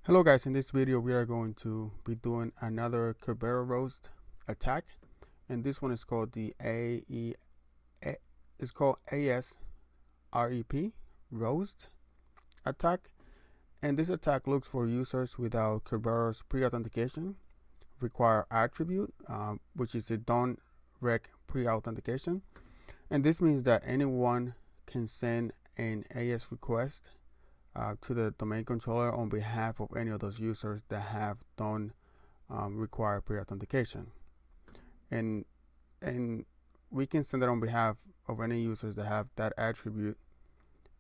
Hello guys, in this video we are going to be doing another Kerberoast attack, and this one is called the AS RDP roast attack. And this attack looks for users without Kerberos pre-authentication, require attribute, which is a don't rec pre-authentication, and this means that anyone can send an AS request to the domain controller on behalf of any of those users that have don't require pre-authentication, and we can send it on behalf of any users that have that attribute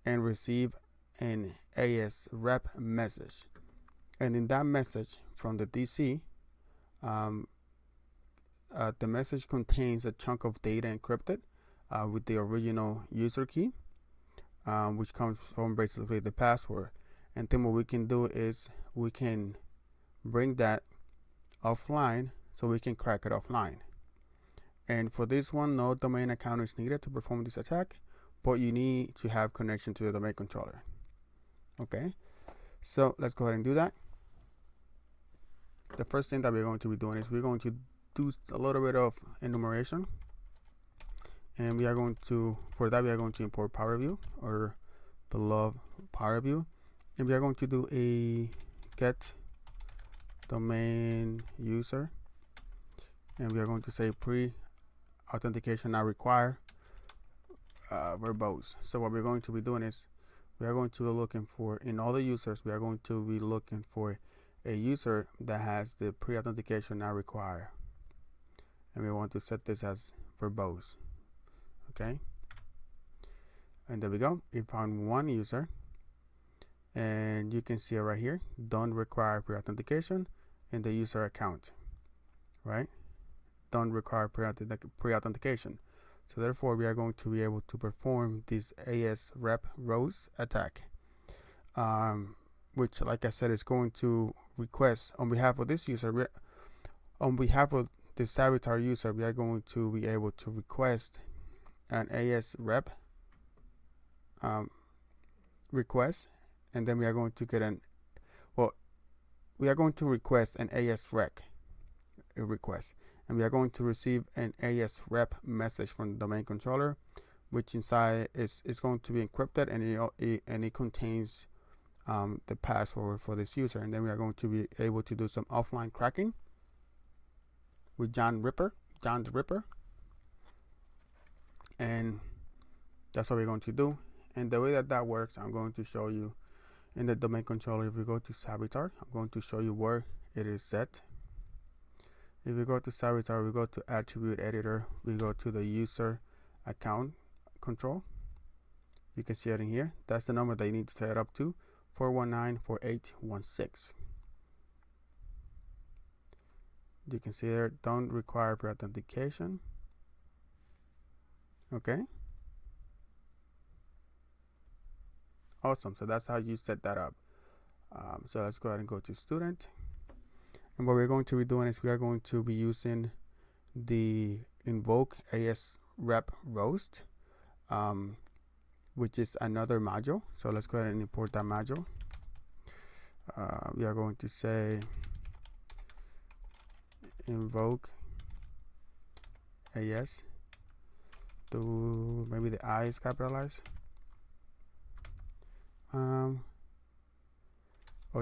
and receive an AS rep message, and in that message from the DC, the message contains a chunk of data encrypted with the original user key, which comes from basically the password. And then what we can do is we can bring that offline so we can crack it offline. And for this one, no domain account is needed to perform this attack, but you need to have connection to the domain controller. Okay, so let's go ahead and do that. The first thing that we're going to be doing is we're going to do a little bit of enumeration. And we are going to, for that, we are going to import PowerView or the love PowerView, and we are going to do a get domain user, and we are going to say pre-authentication not required, verbose. So what we're going to be doing is we are going to be looking for, in all the users, we are going to be looking for a user that has the pre-authentication not required, and we want to set this as verbose. Okay, and there we go. We found one user, and you can see it right here, don't require pre-authentication in the user account, right? Don't require pre-authentication. So therefore we are going to be able to perform this AS rep roast attack, which, like I said, is going to request on behalf of this user, on behalf of the Avatar user, we are going to be able to request an AS rep request, and then we are going to get we are going to request an AS rec request, and we are going to receive an AS rep message from the domain controller, which inside is going to be encrypted, and it contains the password for this user. And then we are going to be able to do some offline cracking with John the Ripper. And that's what we're going to do. And the way that works, I'm going to show you in the domain controller. If we go to Savitar, I'm going to show you where it is set. If we go to Savitar, we go to attribute editor, we go to the user account control. You can see it in here. That's the number that you need to set it up to, 4194816. You can see there, don't require pre-authentication. Okay, awesome. So that's how you set that up. So let's go ahead and go to student, and what we're going to be doing is we are going to be using the invoke AS rep roast, which is another module. So let's go ahead and import that module. We are going to say invoke AS. To maybe the I is capitalized, or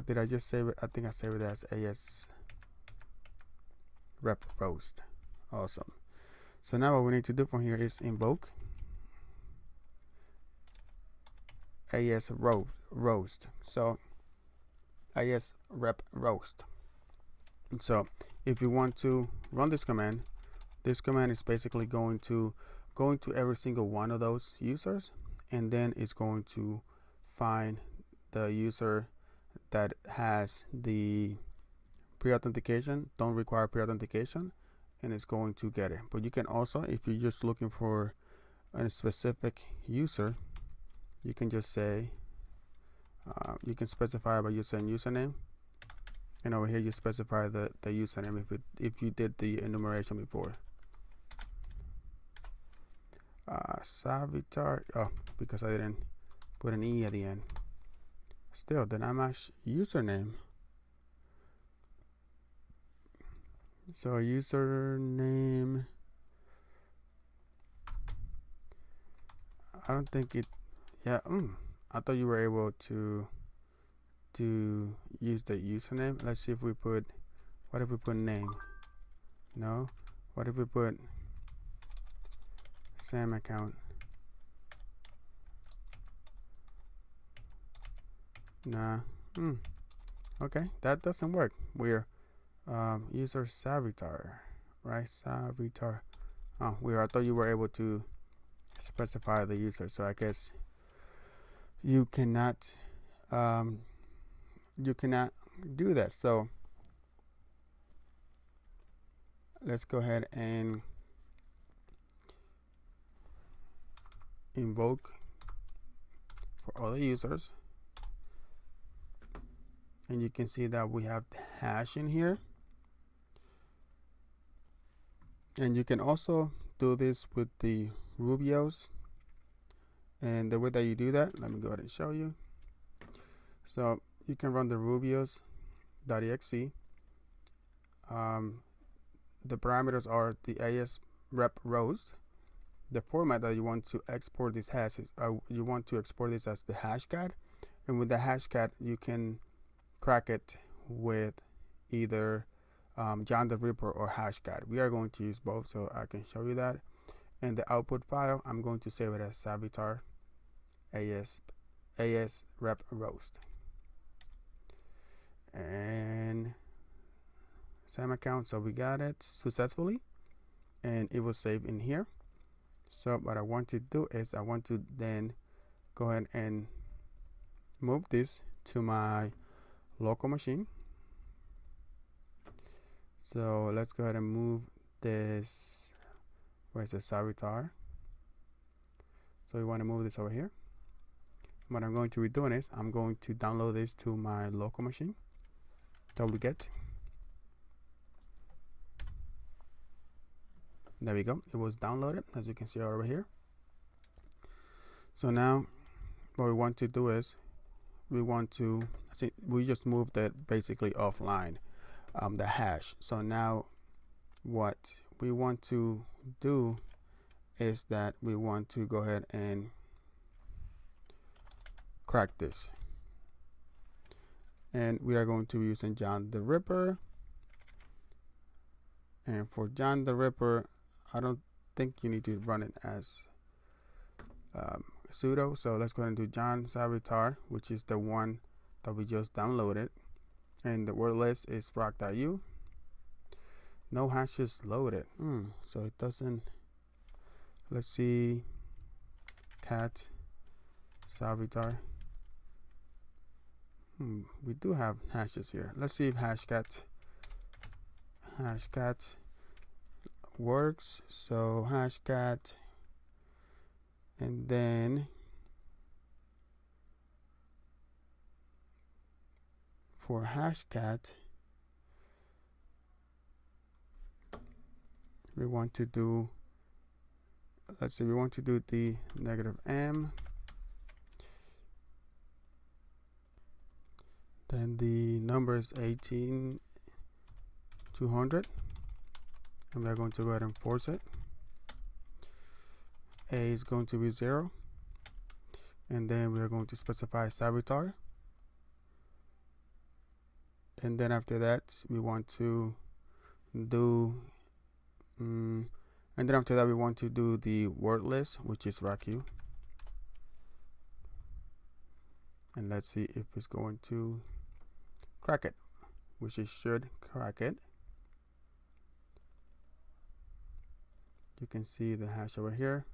did I just save it? I think I saved it as AS rep roast. Awesome. So now what we need to do from here is invoke AS roast. So AS rep roast. So if you want to run this command is basically going to every single one of those users, and then it's going to find the user that has the pre-authentication, don't require pre-authentication, and it's going to get it. But you can also, if you're just looking for a specific user, you can just say you can specify by using username, and over here you specify the username if you did the enumeration before. Savitar, because I didn't put an E at the end. Still, the Namash username So username, I don't think it, yeah, I thought you were able to use the username. Let's see if we put, what if we put name? No. What if we put Sam account? Nah. Okay, that doesn't work. We're user Savitar, right? Savitar. Oh, I thought you were able to specify the user, so I guess you cannot do that. So let's go ahead and invoke for other users, and you can see that we have the hash in here. And you can also do this with the Rubios, and the way that you do that, let me go ahead and show you. So you can run the rubios.exe. The parameters are the AS rep roast. The format that you want to export this has is you want to export this as the hashcat, and with the hashcat you can crack it with either John the Ripper or hashcat. We are going to use both, so I can show you that. And the output file, I'm going to save it as Savitar AS rep roast. And Sam account, so we got it successfully, and it was saved in here. So what I want to do is I want to then go ahead and move this to my local machine. So let's go ahead and move this, where's the Savitar? So we want to move this over here. What I'm going to be doing is I'm going to download this to my local machine. wget. There we go. It was downloaded, as you can see over here. So now what we want to do is we just moved that basically offline, the hash. So now what we want to do is that we want to go ahead and crack this, and we are going to be using John the Ripper. And for John the Ripper, I don't think you need to run it as sudo. So let's go ahead and do John Savitar, which is the one that we just downloaded, and the word list is rock.u. No hashes loaded. So it doesn't. Let's see. Cat Savitar. We do have hashes here. Let's see if hashcat works. So hashcat, and then for hashcat we want to do, let's say we want to do the -m, then the number is 18200, and we are going to go ahead and force it. A is going to be 0, and then we are going to specify Savitar, and then after that we want to do and then after that we want to do the word list, which is RACU, and let's see if it's going to crack it, which it should crack it. You can see the hash over here.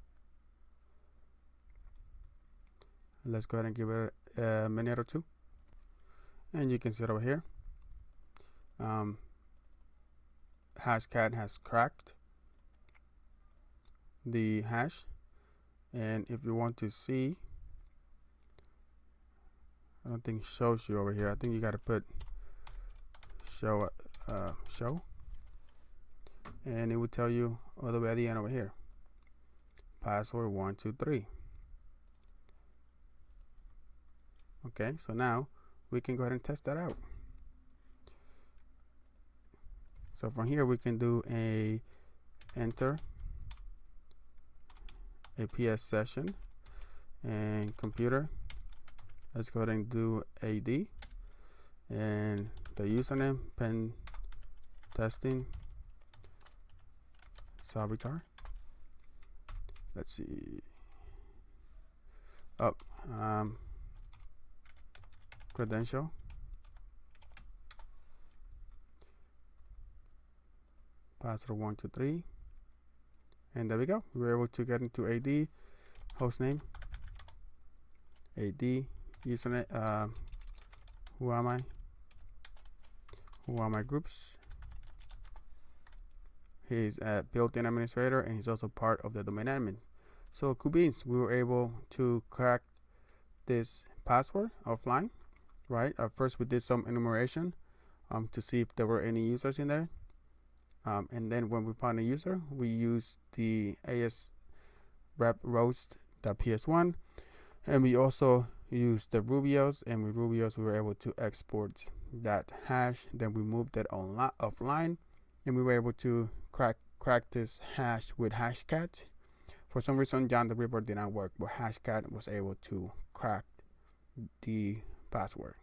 Let's go ahead and give it a minute or two, and you can see it over here. Hashcat has cracked the hash, and if you want to see, I don't think it shows you over here. I think you got to put show, and it will tell you all the way at the end over here. Password 123. Okay, so now we can go ahead and test that out. So from here we can do a enter a PS session, and computer, let's go ahead and do AD, and the username pen testing Savitar. Let's see. Credential. Password 123. And there we go. We were able to get into AD, hostname, AD, username, who am I? Who are my groups? He's a built-in administrator, and he's also part of the domain admin. So cool beans, we were able to crack this password offline, right? First we did some enumeration to see if there were any users in there. And then when we found a user, we used the AS-rep-roast.ps1, and we also used the Rubios, and with Rubios we were able to export that hash. Then we moved it offline, and we were able to crack this hash with Hashcat. For some reason, John the Ripper did not work, but Hashcat was able to crack the password.